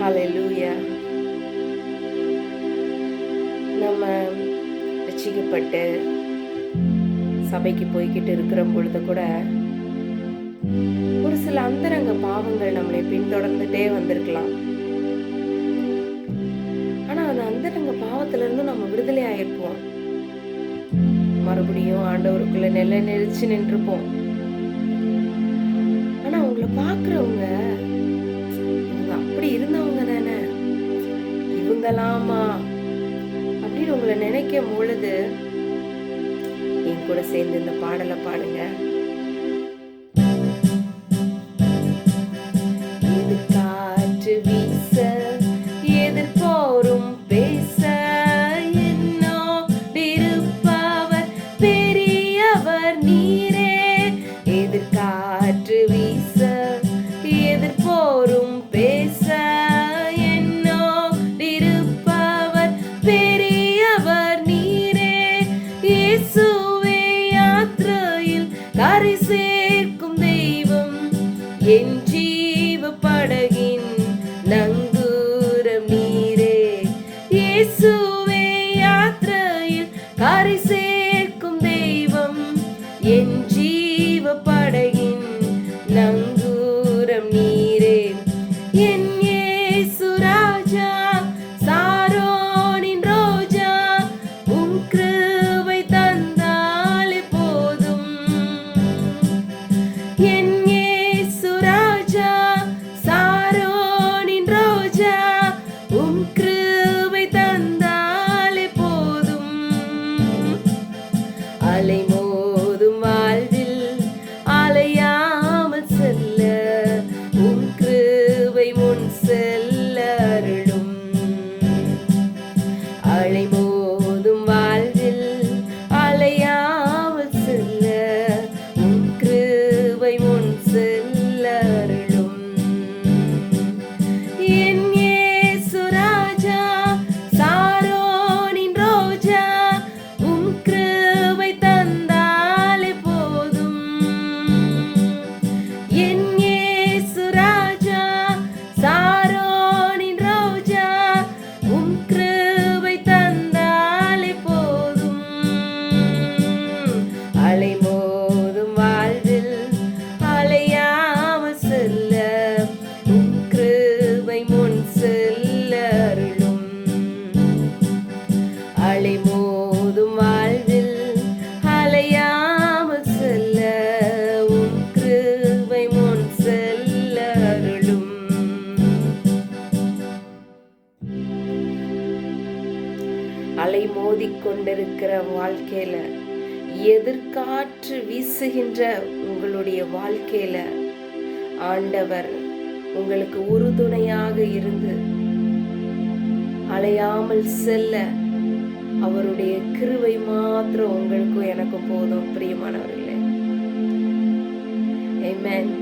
ஹalleluya. நம்ம ரட்சிக்கப்பட்டு சபைக்கு போய்கிட்டு இருக்கிற பொழுது கூட ஒரு சில அந்தரங்க பாவங்கள் நம்மளை பின்தொடர்ந்துட்டே வந்திருக்கலாம். ஆனா அந்த அந்தரங்க பாவத்துல இருந்து நம்ம விடுதலை ஆயிருப்போம். மறுபடியும் ஆண்டவருக்குள்ள நெறிச்சு நின்றுப்போம். ஆனா உங்களை பாக்குறவங்க இவங்க அப்படி இருந்தவங்க தானே, இவங்களாமா அப்படின்னு உங்களை நினைக்கும் பொழுது என் கூட சேர்ந்து இந்த பாடலை பாடுங்க. இது காற்று வீச எதிர்போரும் பேச என்னோடிருப்பவர் பெரியவர் நீரே. எதிர்காற்று வீச எதிர்போரும் பேச என்னோடிருப்பவர் பெரியவர் நீரே. இயேசுவே யாத்திரையில் கரை சேர்க்கும் தெய்வம், என் ஜீவ படகின் நங்கூரம் நீரே. இயேசுவே யாத்திரையில் கரை சேர்க்கும் தெய்வம், என் ஜீவ படகின் நங்கூரம் நீரே. என் இயேசு ராஜா, சாரோனின் ரோஜா, உம் கிருபை தந்தாலே போதும். என் இயேசு ராஜா, சாரோனின் ரோஜா, உம் கிருபை தந்தாலே போதும். அலை மோதும் வாழ்வில் அலையாமல் செல்ல உம் கிருபை முன் செல்ல அருளும். அலை மோதும் வாழ்வில் அலையாமல் செல்ல உம் கிருபை முன் செல்ல அருளும். என் இயேசு ராஜா, சாரோனின் ரோஜா, உம் கிருபை தந்தாலே போதும். என் இயேசு ராஜா, சாரோனின் ரோஜா, உம் கிருபை தந்தாலே போதும். அலை மோதும் வாழ்வில் அலையாமல் செல்ல உம் கிருபை முன் செல்ல அருளும். அலை மோதும் வாழ்வில் அலையாமல் செல்ல உம் கிருபை முன் செல்ல அருளும். அலை மோதிக்கொண்டிருக்கிற வாழ்க்கையில, எதிர்காற்று வீசுகின்ற உங்களுடைய வாழ்க்கையில ஆண்டவர் உங்களுக்கு உறுதுணையாக இருந்து அலையாமல் செல்ல அவருடைய கிருபை மாத்திரம் உங்களுக்கும் எனக்கும் போதும். பிரியமானவர்களே, ஆமென்.